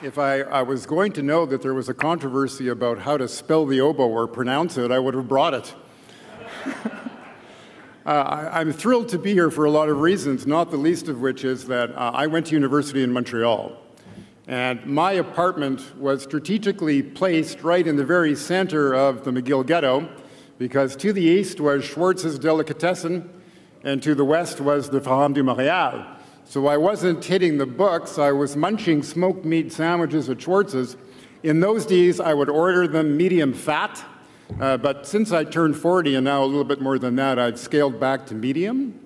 If I was going to know that there was a controversy about how to spell the oboe or pronounce it, I would have brought it. I'm thrilled to be here for a lot of reasons, not the least of which is that I went to university in Montreal. And my apartment was strategically placed right in the very center of the McGill ghetto, because to the east was Schwartz's Delicatessen, and to the west was the Forum du Montréal. So I wasn't hitting the books, I was munching smoked meat sandwiches at Schwartz's. In those days, I would order them medium fat, but since I turned 40 and now a little bit more than that, I've scaled back to medium.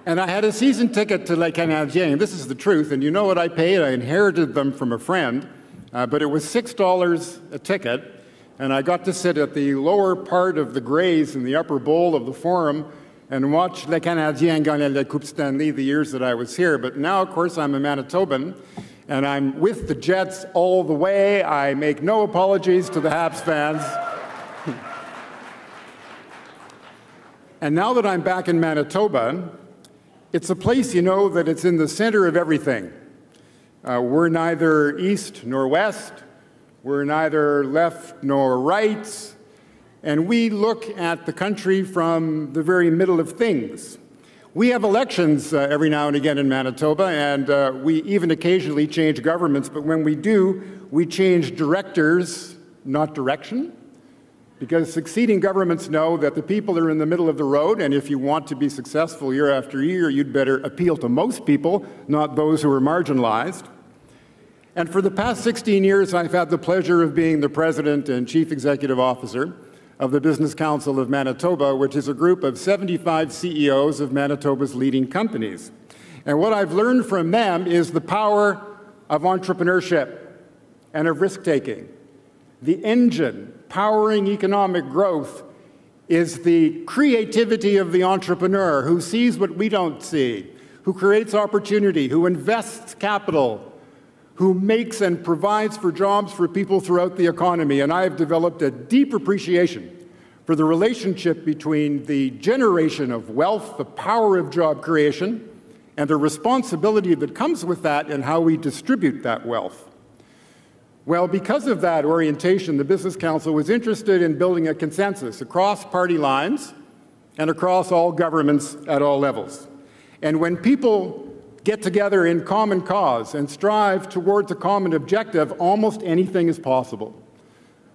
And I had a season ticket to Le Canadien. This is the truth, and you know what I paid? I inherited them from a friend, but it was $6 a ticket, and I got to sit at the lower part of the Grays in the upper bowl of the Forum and watch Le Canadien gagner la Coupe Stanley the years that I was here. But now, of course, I'm a Manitoban, and I'm with the Jets all the way. I make no apologies to the Habs fans. And now that I'm back in Manitoba, it's a place, you know, that it's in the center of everything. We're neither east nor west. We're neither left nor right. And we look at the country from the very middle of things. We have elections every now and again in Manitoba, and we even occasionally change governments, but when we do, we change directors, not direction, because succeeding governments know that the people are in the middle of the road, and if you want to be successful year after year, you'd better appeal to most people, not those who are marginalized. And for the past 16 years, I've had the pleasure of being the president and chief executive officer of the Business Council of Manitoba, which is a group of 75 CEOs of Manitoba's leading companies. And what I've learned from them is the power of entrepreneurship and of risk-taking. The engine powering economic growth is the creativity of the entrepreneur who sees what we don't see, who creates opportunity, who invests capital, who makes and provides for jobs for people throughout the economy. And I have developed a deep appreciation for the relationship between the generation of wealth, the power of job creation, and the responsibility that comes with that and how we distribute that wealth. Well, because of that orientation, the Business Council was interested in building a consensus across party lines and across all governments at all levels. And when people get together in common cause and strive towards a common objective, almost anything is possible.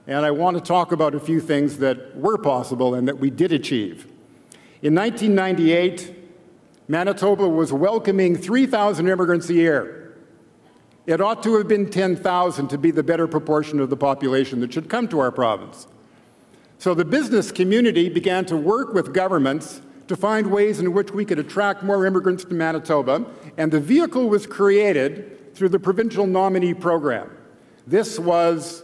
And I want to talk about a few things that were possible and that we did achieve. In 1998, Manitoba was welcoming 3,000 immigrants a year. It ought to have been 10,000 to be the better proportion of the population that should come to our province. So the business community began to work with governments to find ways in which we could attract more immigrants to Manitoba, and the vehicle was created through the provincial nominee program. This was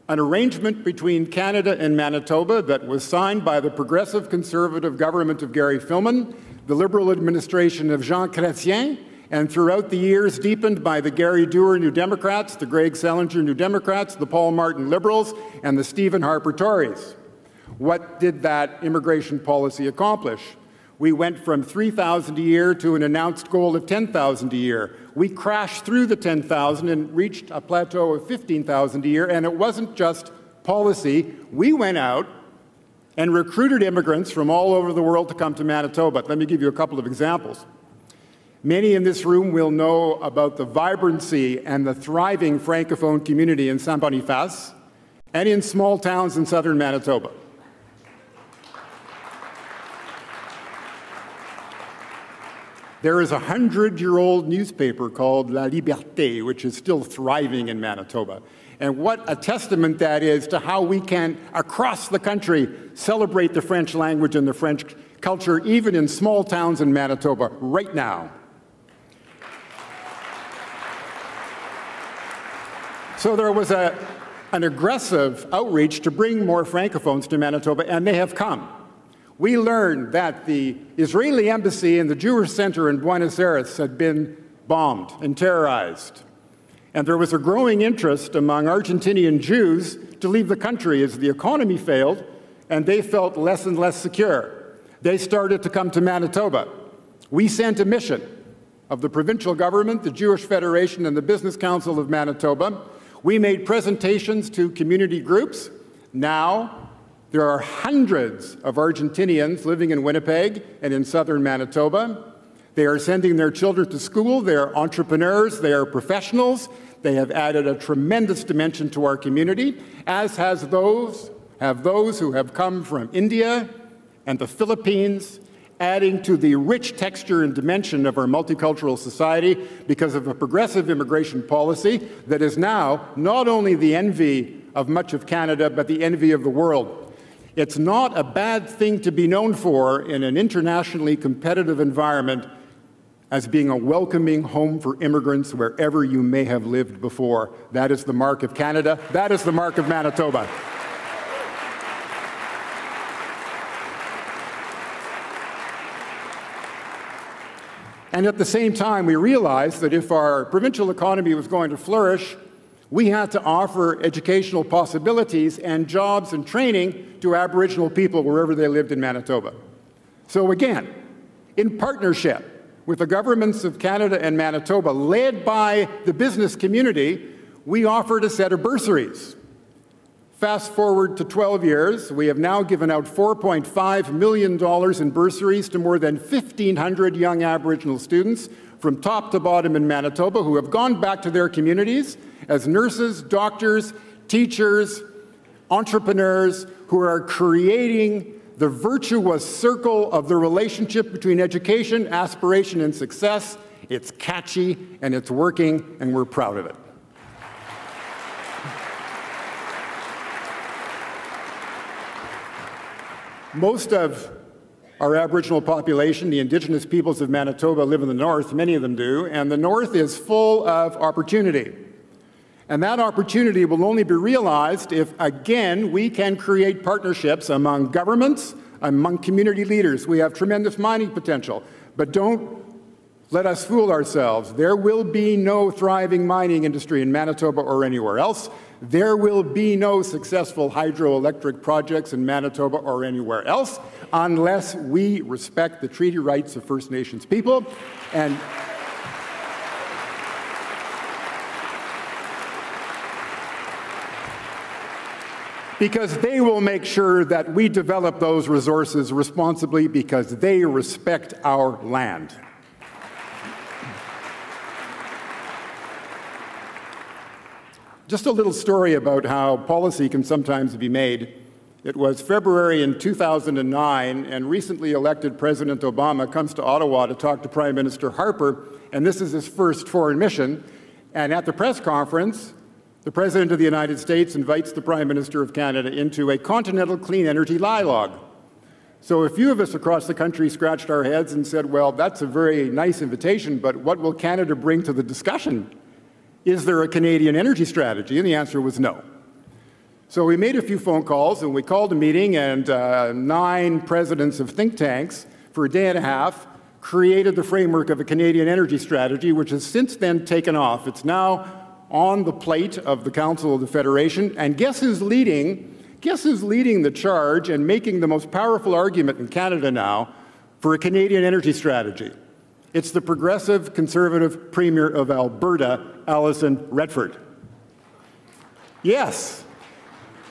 an arrangement between Canada and Manitoba that was signed by the progressive conservative government of Gary Filmon, the Liberal administration of Jean Chrétien, and throughout the years deepened by the Gary Dewar New Democrats, the Greg Selinger New Democrats, the Paul Martin Liberals, and the Stephen Harper Tories. What did that immigration policy accomplish? We went from 3,000 a year to an announced goal of 10,000 a year. We crashed through the 10,000 and reached a plateau of 15,000 a year, and it wasn't just policy. We went out and recruited immigrants from all over the world to come to Manitoba. Let me give you a couple of examples. Many in this room will know about the vibrancy and the thriving Francophone community in Saint-Boniface and in small towns in southern Manitoba. There is a 100-year-old newspaper called La Liberté, which is still thriving in Manitoba. And what a testament that is to how we can, across the country, celebrate the French language and the French culture, even in small towns in Manitoba, right now. So there was an aggressive outreach to bring more Francophones to Manitoba, and they have come. We learned that the Israeli embassy and the Jewish center in Buenos Aires had been bombed and terrorized. And there was a growing interest among Argentinian Jews to leave the country as the economy failed, and they felt less and less secure. They started to come to Manitoba. We sent a mission of the provincial government, the Jewish Federation, and the Business Council of Manitoba. We made presentations to community groups. Now, there are hundreds of Argentinians living in Winnipeg and in southern Manitoba. They are sending their children to school. They are entrepreneurs. They are professionals. They have added a tremendous dimension to our community, as have those who have come from India and the Philippines, adding to the rich texture and dimension of our multicultural society because of a progressive immigration policy that is now not only the envy of much of Canada, but the envy of the world. It's not a bad thing to be known for in an internationally competitive environment as being a welcoming home for immigrants wherever you may have lived before. That is the mark of Canada. That is the mark of Manitoba. And at the same time, we realized that if our provincial economy was going to flourish, we had to offer educational possibilities and jobs and training to Aboriginal people wherever they lived in Manitoba. So again, in partnership with the governments of Canada and Manitoba, led by the business community, we offered a set of bursaries. Fast forward to 12 years, we have now given out $4.5 million in bursaries to more than 1,500 young Aboriginal students from top to bottom in Manitoba who have gone back to their communities as nurses, doctors, teachers, entrepreneurs who are creating the virtuous circle of the relationship between education, aspiration, and success. It's catchy and it's working, and we're proud of it. Most of our Aboriginal population, the Indigenous peoples of Manitoba, live in the north, many of them do, and the north is full of opportunity. And that opportunity will only be realized if, again, we can create partnerships among governments, among community leaders. We have tremendous mining potential, but don't let us fool ourselves. There will be no thriving mining industry in Manitoba or anywhere else. There will be no successful hydroelectric projects in Manitoba or anywhere else unless we respect the treaty rights of First Nations people. And because they will make sure that we develop those resources responsibly because they respect our land. Just a little story about how policy can sometimes be made. It was February in 2009, and recently elected President Obama comes to Ottawa to talk to Prime Minister Harper, and this is his first foreign mission. And at the press conference, the President of the United States invites the Prime Minister of Canada into a continental clean energy dialogue. So a few of us across the country scratched our heads and said, well, that's a very nice invitation, but what will Canada bring to the discussion? Is there a Canadian energy strategy? And the answer was no. So we made a few phone calls, and we called a meeting, and 9 presidents of think tanks for a day and a half created the framework of a Canadian energy strategy, which has since then taken off. It's now on the plate of the Council of the Federation, and guess who's leading the charge and making the most powerful argument in Canada now for a Canadian energy strategy? It's the progressive Conservative Premier of Alberta, Alison Redford. Yes,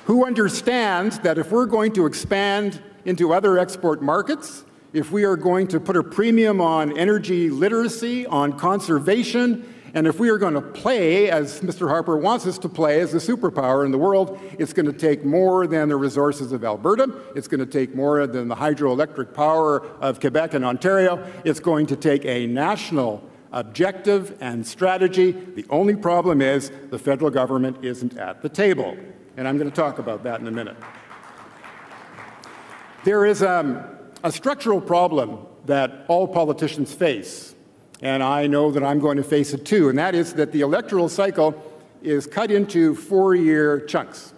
who understands that if we're going to expand into other export markets, if we are going to put a premium on energy literacy, on conservation, and if we are going to play, as Mr. Harper wants us to play, as a superpower in the world, it's going to take more than the resources of Alberta. It's going to take more than the hydroelectric power of Quebec and Ontario. It's going to take a national objective and strategy. The only problem is the federal government isn't at the table. And I'm going to talk about that in a minute. There is a structural problem that all politicians face. And I know that I'm going to face it too, and that is that the electoral cycle is cut into 4-year chunks.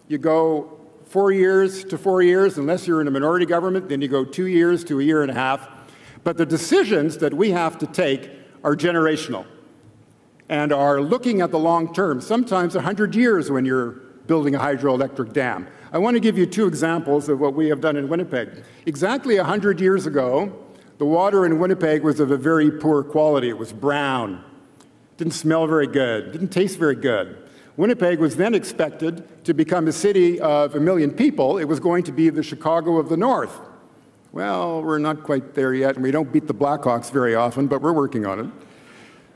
You go 4 years to 4 years, unless you're in a minority government, then you go 2 years to a year and a half. But the decisions that we have to take are generational and are looking at the long term, sometimes 100 years when you're building a hydroelectric dam. I want to give you 2 examples of what we have done in Winnipeg. Exactly 100 years ago, The water in Winnipeg was of a very poor quality. It was brown, didn't smell very good, didn't taste very good. Winnipeg was then expected to become a city of 1 million people. It was going to be the Chicago of the North. Well, we're not quite there yet, and we don't beat the Blackhawks very often, but we're working on it.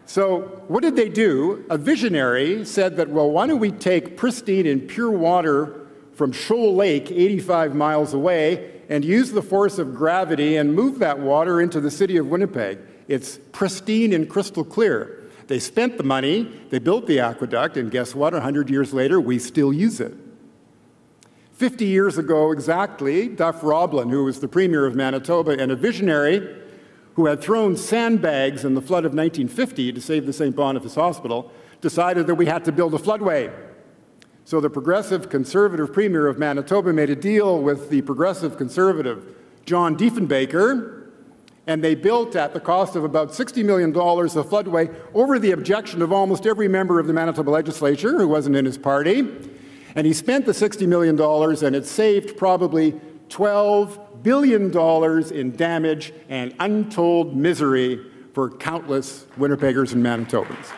So what did they do? A visionary said that, well, why don't we take pristine and pure water from Shoal Lake, 85 miles away, and use the force of gravity and move that water into the city of Winnipeg. It's pristine and crystal clear. They spent the money, they built the aqueduct, and guess what? 100 years later, we still use it. 50 years ago exactly, Duff Roblin, who was the Premier of Manitoba and a visionary who had thrown sandbags in the flood of 1950 to save the St. Boniface Hospital, decided that we had to build a floodway. So the progressive conservative Premier of Manitoba made a deal with the progressive conservative John Diefenbaker, and they built at the cost of about $60 million a floodway over the objection of almost every member of the Manitoba legislature who wasn't in his party. And he spent the $60 million, and it saved probably $12 billion in damage and untold misery for countless Winnipeggers and Manitobans.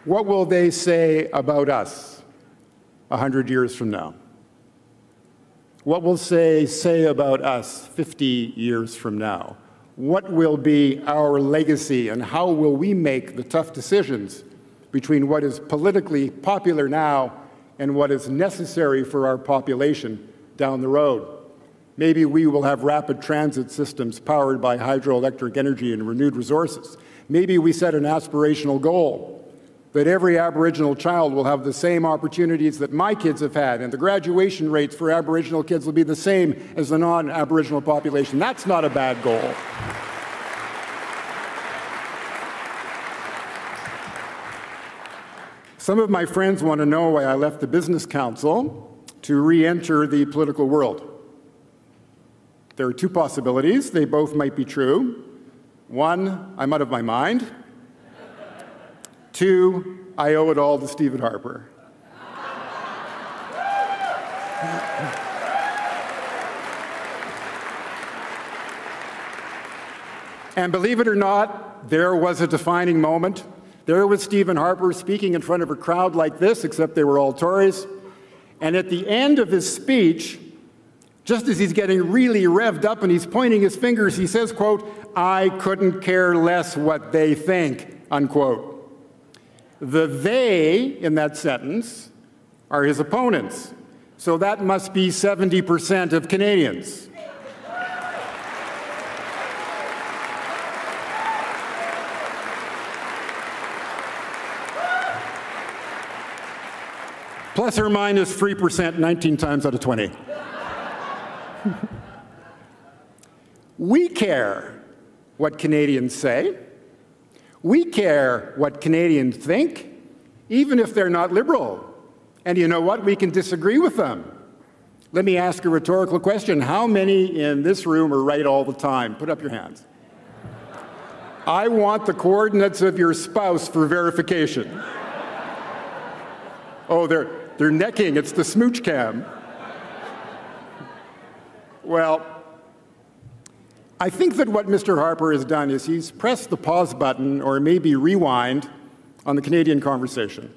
What will they say about us 100 years from now? What will they say about us 50 years from now? What will be our legacy, and how will we make the tough decisions between what is politically popular now and what is necessary for our population down the road? Maybe we will have rapid transit systems powered by hydroelectric energy and renewed resources. Maybe we set an aspirational goal that every Aboriginal child will have the same opportunities that my kids have had, and the graduation rates for Aboriginal kids will be the same as the non-Aboriginal population. That's not a bad goal. Some of my friends want to know why I left the Business Council to re-enter the political world. There are two possibilities. They both might be true. One, I'm out of my mind. Two, I owe it all to Stephen Harper. And believe it or not, there was a defining moment. There was Stephen Harper speaking in front of a crowd like this, except they were all Tories. And at the end of his speech, just as he's getting really revved up and he's pointing his fingers, he says, quote, "I couldn't care less what they think," unquote. The they in that sentence are his opponents. So that must be 70% of Canadians. Plus or minus 3%, 19 times out of 20. We care what Canadians say. We care what Canadians think, even if they're not liberal. And you know what? We can disagree with them. Let me ask a rhetorical question. How many in this room are right all the time? Put up your hands. I want the coordinates of your spouse for verification. Oh, they're necking. It's the smooch cam. Well, I think that what Mr. Harper has done is he's pressed the pause button, or maybe rewind, on the Canadian conversation.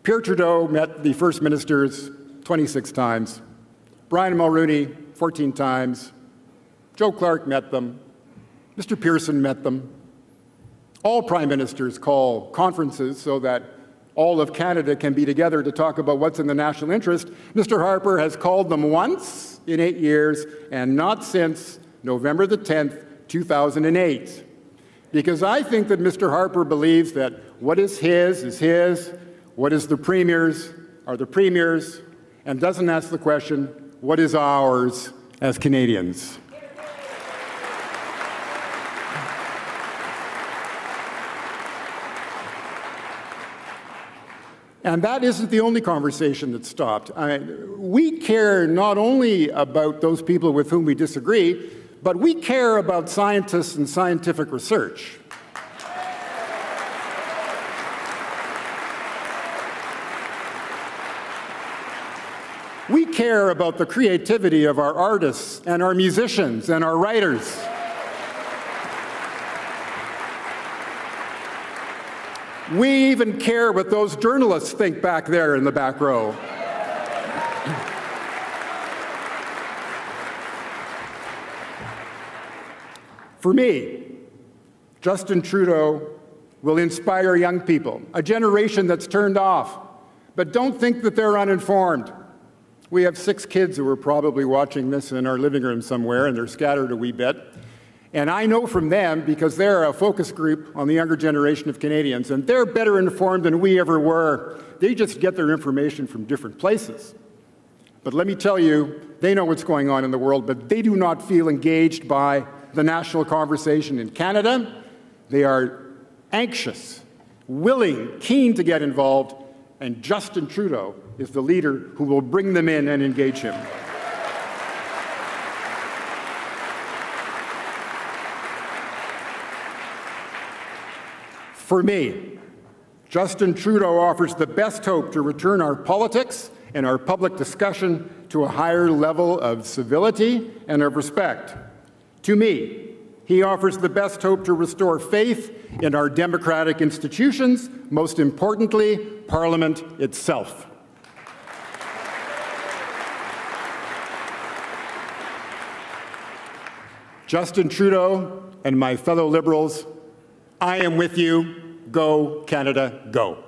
Pierre Trudeau met the First Ministers 26 times. Brian Mulroney 14 times. Joe Clark met them. Mr. Pearson met them. All Prime Ministers call conferences so that all of Canada can be together to talk about what's in the national interest. Mr. Harper has called them once in 8 years, and not since November the 10th, 2008. Because I think that Mr. Harper believes that what is his, what is the Premier's are the Premier's, and doesn't ask the question, what is ours as Canadians? And that isn't the only conversation that stopped. We care not only about those people with whom we disagree, but we care about scientists and scientific research. We care about the creativity of our artists and our musicians and our writers. We even care what those journalists think back there in the back row. For me, Justin Trudeau will inspire young people, a generation that's turned off, but don't think that they're uninformed. We have 6 kids who are probably watching this in our living room somewhere, and they're scattered a wee bit. And I know from them, because they're a focus group on the younger generation of Canadians, and they're better informed than we ever were. They just get their information from different places. But let me tell you, they know what's going on in the world, but they do not feel engaged by the national conversation in Canada. They are anxious, willing, keen to get involved, and Justin Trudeau is the leader who will bring them in and engage him. For me, Justin Trudeau offers the best hope to return our politics and our public discussion to a higher level of civility and of respect. To me, he offers the best hope to restore faith in our democratic institutions, most importantly, Parliament itself. Justin Trudeau and my fellow Liberals, I am with you. Go, Canada, go.